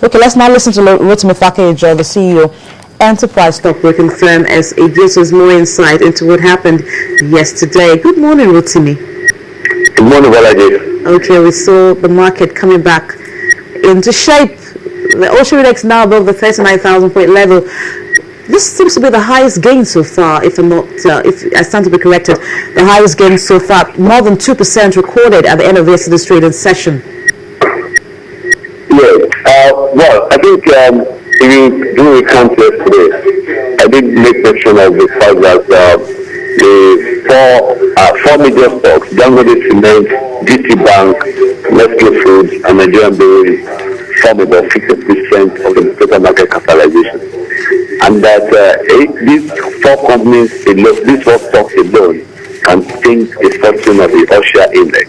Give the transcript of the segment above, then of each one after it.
Okay, let's now listen to Rotimi Fakejo, the CEO, Enterprise Stockbroking Firm, as it gives us more insight into what happened yesterday. Good morning, Rotimi. Good morning, Valerie. Okay, we saw the market coming back into shape. The Ocean Index now above the 39,000 point level. This seems to be the highest gain so far, if I stand to be corrected, the highest gain so far, more than 2% recorded at the end of yesterday's trading session. Yes. Well, I think if you do a count yesterday, I did make mention of the fact that the four major stocks, Dangote Cement, GT Bank, Nestle Foods, and Nigerian Breweries, form about 50% of the total market capitalization. And that these four companies, these four stocks alone, can change the fortune of the Ocean Index.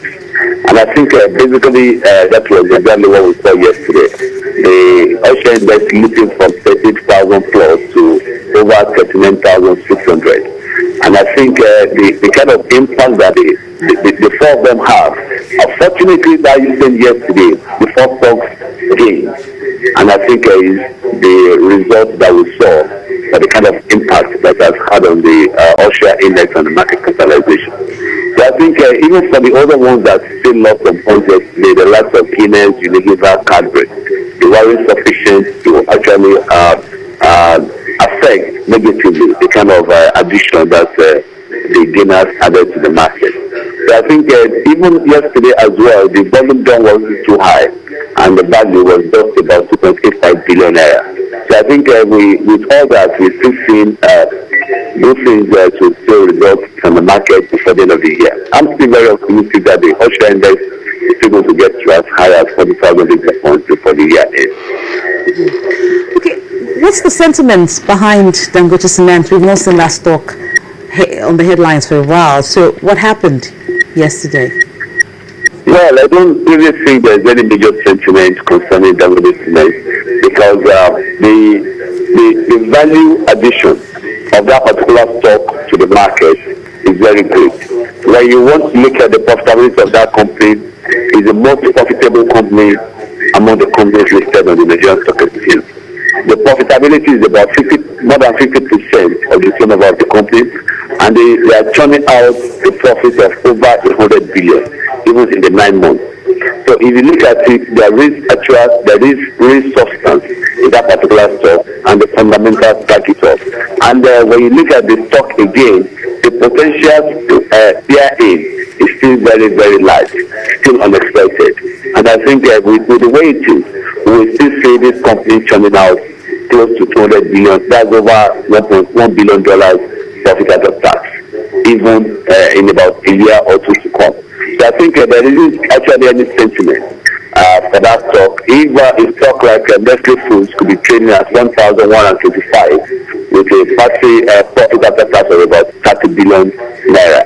And I think basically that was exactly what we saw yesterday. The Ocean Index leaping from 30,000 plus to over 39,600. And I think the kind of impact that the four of them have, unfortunately, that you said yesterday, the four stocks gained. And I think is the result that we saw, the kind of impact that has had on the Ocean Index and the market capitalization. So I think even for the other ones that still lost some points yesterday, the likes of Guinness, Unilever, Cadbury, they weren't sufficient to actually affect negatively the kind of addition that the gainers added to the market. So I think even yesterday as well, the volume done wasn't too high, and the value was just about 2.85 billion naira. So I think with all that, we're still seeing good things to still result from the market before the end of the year. I'm still very optimistic that the Ocean Index is still going to get to as high as 40,000 basis points before the year ends. Okay, what's the sentiment behind Dangote Cement? We've not seen that stock on the headlines for a while. So what happened yesterday? Well, I don't really think there's any major sentiment concerning Dangote Cement because the value addition of that particular stock to the market is very great. When you want to look at the profitability of that company, it's the most profitable company among the companies listed on the Nigerian stock exchange. The profitability is about more than 50% of the turnover of the company, and they are churning out a profit of over 100 billion, even in the 9 months. So if you look at it, there is real substance in that particular stock, and the fundamentals back it up. And when you look at the stock again, the potential therein is still very, very large, still unexpected. And I think with the way it is, we will still see this company churning out close to 200 billion. That's over $1.1 billion profit after tax, even in about a year or two to come. So I think there isn't actually any sentiment for that stock. If a stock like Nestle Foods could be trading at 1,125 with a profit after tax of about 30 billion naira,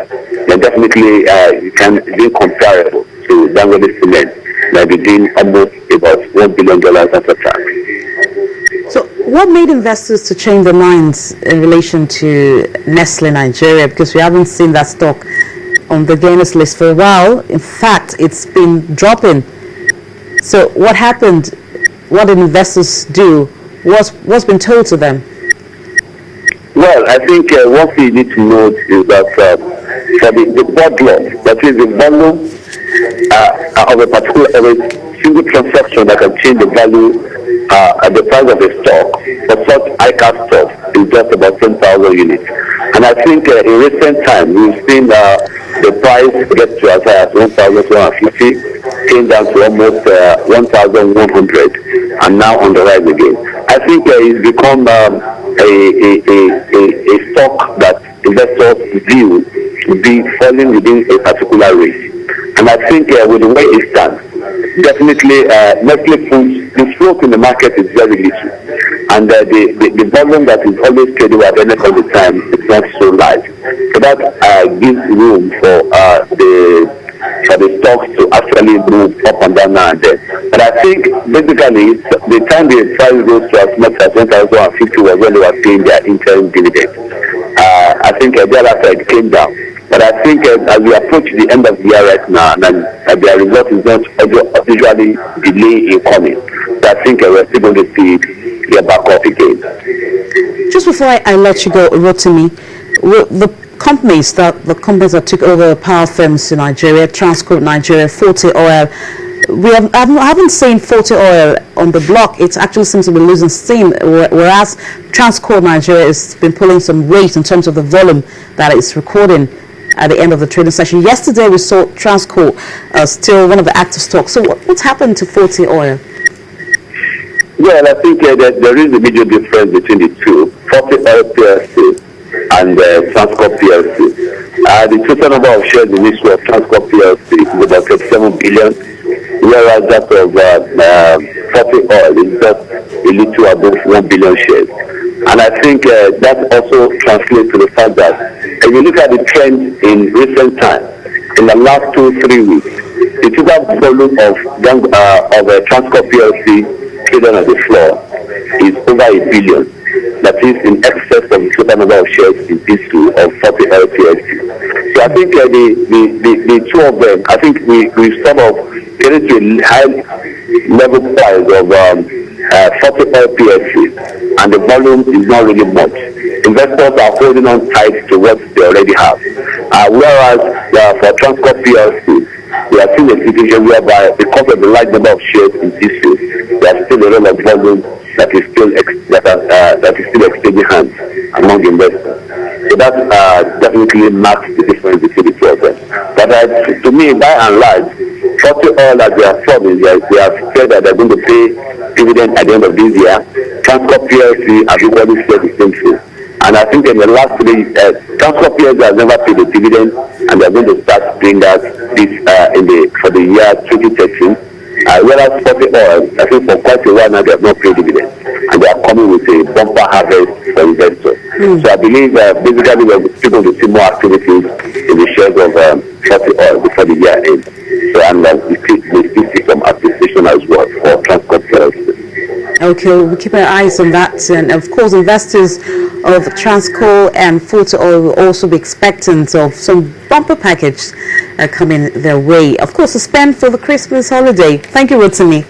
then definitely it can be comparable to Dangote Cement, that be doing almost about $1 billion after tax. So what made investors to change their minds in relation to Nestle Nigeria? Because we haven't seen that stock on the gainers list for a while. In fact, it's been dropping. So what happened? What did investors do? What's been told to them? Well, I think one thing you need to note is that for the board law, that is the volume of a single transaction that can change the value at the price of a stock for such high-cap stock is just about 10,000 units. And I think in recent time we've seen the price get to as high as 1,250, came down to almost 1,100, and now on the rise again. I think it's become a stock that investors view to be falling within a particular range. And I think with the way it stands, definitely Nestle Foods, the float in the market is very little, and the volume that is always traded at the end of the time is not so large. So that gives room for the stocks to actually move up and down now and then. But I think basically the time the price goes to as much as 1,050 was when they were paying their interim dividend. I think thereafter it came down. But I think as we approach the end of the year right now, and their result is not usually delay in coming. So I think we're still going to see get back up again. Just before I let you go, Rotimi, the companies that took over power firms in Nigeria, Transcorp Nigeria, Forte Oil, I haven't seen Forte Oil on the block. It actually seems to be losing steam, whereas Transcorp Nigeria has been pulling some weight in terms of the volume that it's recording at the end of the trading session. Yesterday we saw Transcorp still one of the active stocks. So what's happened to Forte Oil? Well, I think there is a major difference between the two, Forte Oil PLC and Transcorp PLC. The total number of shares in issue of Transcorp PLC is about 37 billion, whereas that of Forte Oil is just a little above 1 billion shares. And I think that also translates to the fact that if you look at the trend in recent times, in the last 2-3 weeks, the total volume of Transcorp PLC traded on the floor is over 1 billion. That is in excess of the total number of shares in issue of Forte Oil PLC. So I think the two of them, I think we sort of get into a high level price of Forte Oil PLC, and the volume is not really much. Investors are holding on tight to what they already have. Whereas for Transcorp PLC, we are seeing a situation whereby because of the large number of shares in issue, there is still a lot of volume that is still exchanging hands among investors. So that definitely marks the difference between the two of them. But to me, by and large, Forte Oil, as they are forming, they have said that they're going to pay dividend at the end of this year. Transcorp PLC has already said the same thing. And I think in the last 3 Transcorp PLC has never paid a dividend, and they're going to start doing that for the year 2013. Whereas Forte Oil, I think for quite a while now they have not paid dividend, and they are coming with a bumper harvest for investors. So I believe basically we're still going to see more activities in the shares of Forte Oil before the year ends. So and we still see some appreciation as well for Transcorp PLC. Okay, we'll keep our eyes on that, and of course investors of Transcorp and Forte Oil will also be expectant of some bumper package coming their way. Of course, to spend for the Christmas holiday. Thank you, Rotimi.